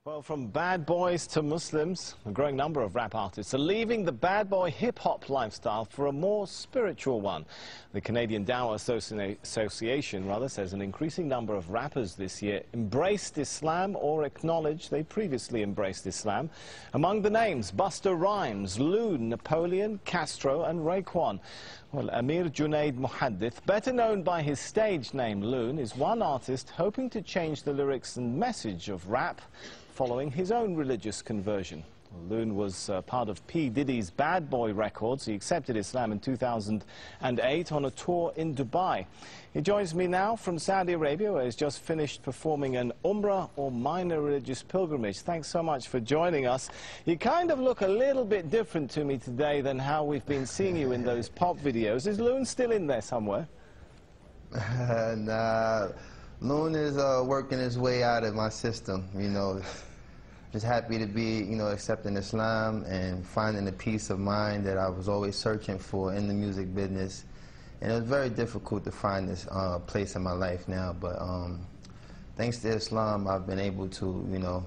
Well, from bad boys to Muslims, a growing number of rap artists are leaving the bad boy hip-hop lifestyle for a more spiritual one. The Canadian Dawah Association says an increasing number of rappers this year embraced Islam or acknowledged they previously embraced Islam. Among the names, Busta Rhymes, LOON, Napoleon, Castro and Raekwon. Well, Amir Junaid Muhaddith, better known by his stage name LOON, is one artist hoping to change the lyrics and message of rap following his own religious conversion. LOON was part of P. Diddy's Bad Boy Records. He accepted Islam in 2008 on a tour in Dubai. He joins me now from Saudi Arabia, where he's just finished performing an Umrah or minor religious pilgrimage. Thanks so much for joining us. You kind of look a little bit different to me today than how we've been seeing you in those pop videos. Is LOON still in there somewhere? Nah, LOON is working his way out of my system, you know. Just happy to be, accepting Islam and finding the peace of mind that I was always searching for in the music business. And it was very difficult to find this place in my life now, but thanks to Islam, I've been able to,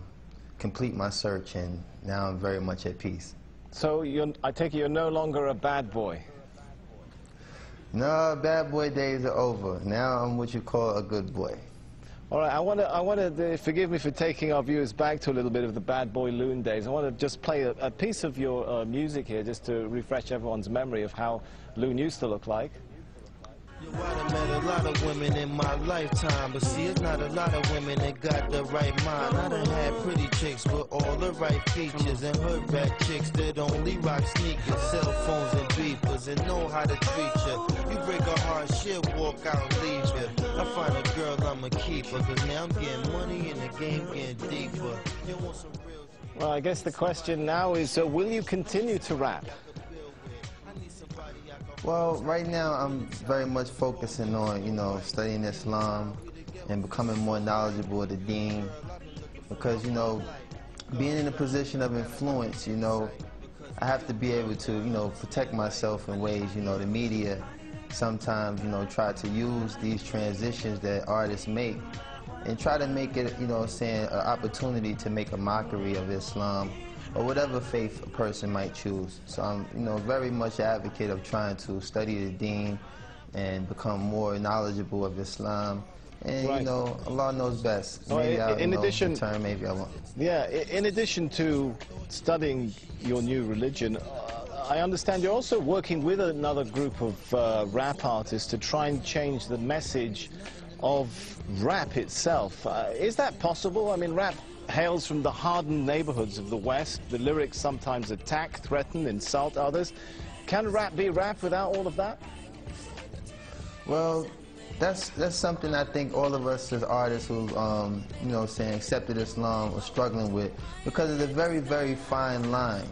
complete my search, and now I'm very much at peace. So I take it you're no longer a bad boy? No, bad boy days are over. Now I'm what you call a good boy. All right, I want to forgive me for taking our viewers back to a little bit of the bad boy LOON days. I want to just play a piece of your music here, just to refresh everyone's memory of how LOON used to look like. Yo, I done met a lot of women in my lifetime, but see, it's not a lot of women that got the right mind. I done had pretty chicks with all the right features, and hood rat chicks that only rock sneakers, cell phones and beepers, and know how to treat you. You break a heart, she'll walk out and leave you. I find a girl, I'ma keep her, cause now I'm getting money and the game getting deeper. You want some real... Well, I guess the question now is, will you continue to rap? Well, right now I'm very much focusing on, studying Islam and becoming more knowledgeable of the deen, because, being in a position of influence, I have to be able to, protect myself in ways, the media sometimes, try to use these transitions that artists make and try to make it, an opportunity to make a mockery of Islam or whatever faith a person might choose. So I'm, very much an advocate of trying to study the deen and become more knowledgeable of Islam. And, right. Allah knows best. Well, maybe I'll, in addition, return, maybe I won't. Yeah, in addition to studying your new religion, I understand you're also working with another group of rap artists to try and change the message of rap itself. Is that possible? I mean, rap hails from the hardened neighborhoods of the West. The lyrics sometimes attack, threaten, insult others. Can rap be rap without all of that? Well, that's something I think all of us as artists who, accepted Islam are struggling with, because it's a very, very fine line,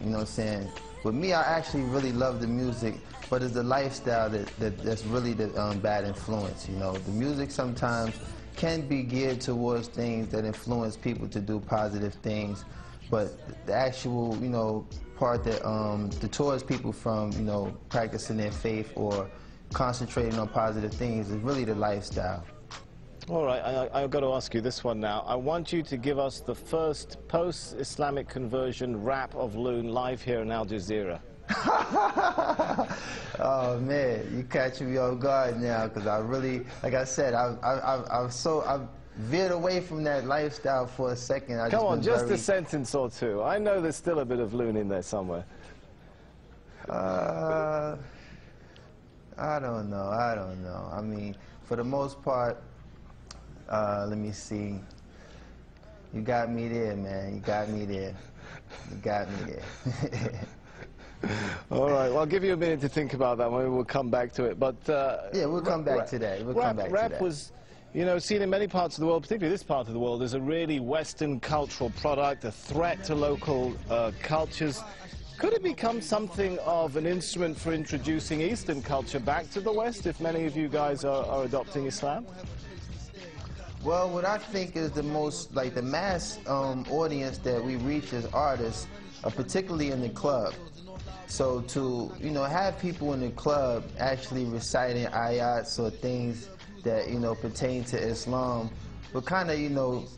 With me, I actually really love the music, but it's the lifestyle that's really the bad influence, The music sometimes can be geared towards things that influence people to do positive things, but the actual, part that deters people from, practicing their faith or concentrating on positive things is really the lifestyle. All right, I've got to ask you this one now. I want you to give us the first post-Islamic conversion rap of LOON live here in Al Jazeera. Oh man, you catching me off guard now, because I really, like I said, I've veered away from that lifestyle for a second. Come on, just a sentence or two. I know there's still a bit of LOON in there somewhere. I don't know. I mean, for the most part, let me see. You got me there, man. You got me there. You got me there. All right, well, I'll give you a minute to think about that. Maybe we'll come back to it. But yeah, we'll come back to that. Rap was, seen in many parts of the world, particularly this part of the world, as a really Western cultural product, a threat to local cultures. Could it become something of an instrument for introducing Eastern culture back to the West, if many of you guys are adopting Islam? Well, what I think is the most, the mass audience that we reach as artists, particularly in the club. So to, have people in the club actually reciting ayats or things that, pertain to Islam, but kind of,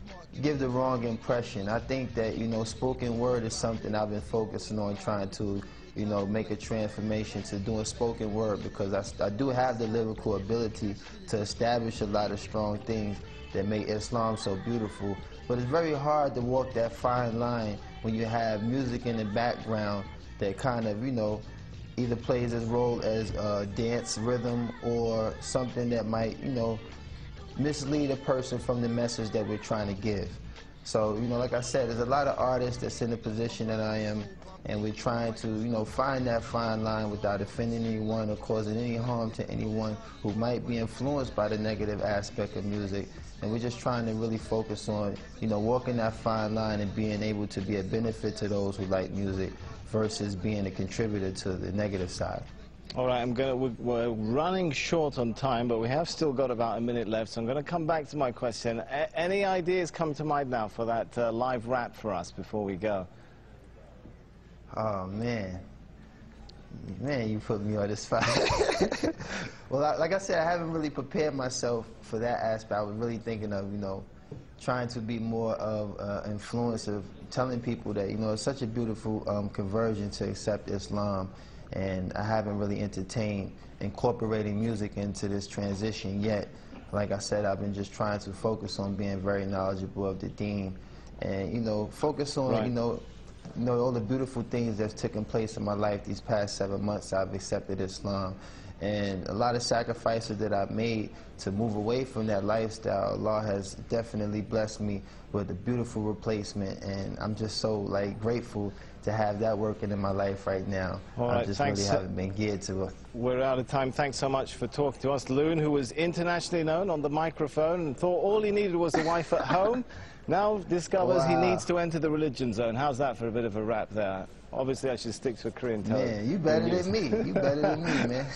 give the wrong impression. I think that, you know, spoken word is something I've been focusing on, trying to, you know, make a transformation to doing spoken word, because I do have the lyrical ability to establish a lot of strong things that make Islam so beautiful. But it's very hard to walk that fine line when you have music in the background that kind of, you know, either plays its role as a dance rhythm or something that might, you know, mislead a person from the message that we're trying to give. So, you know, like I said, there's a lot of artists that's in the position that I am, and we're trying to, you know, find that fine line without offending anyone or causing any harm to anyone who might be influenced by the negative aspect of music. And we're just trying to really focus on, you know, walking that fine line and being able to be a benefit to those who like music versus being a contributor to the negative side. All right, we're running short on time, but we have still got about a minute left, so I'm going to come back to my question. Any ideas come to mind now for that live rap for us before we go? Oh, man. Man, you put me on the spot. Well, like I said, I haven't really prepared myself for that aspect. I was really thinking of, you know, trying to be more of influence of telling people that, you know, it's such a beautiful conversion to accept Islam. And I haven't really entertained incorporating music into this transition yet. Like I said, I've been just trying to focus on being very knowledgeable of the deen, and, you know, focus on, right, you know, all the beautiful things that's taken place in my life these past 7 months. I've accepted Islam, and a lot of sacrifices that I've made to move away from that lifestyle. Allah has definitely blessed me with a beautiful replacement, and I'm just so, like, grateful to have that working in my life right now. All right, I just really haven't been geared to it. We're out of time. Thanks so much for talking to us. Loon, who was internationally known on the microphone and thought all he needed was a wife at home, now discovers he needs to enter the religion zone. How's that for a bit of a rap there? Obviously, I should stick to a Korean tone. Man, you better than me. You better than me, man.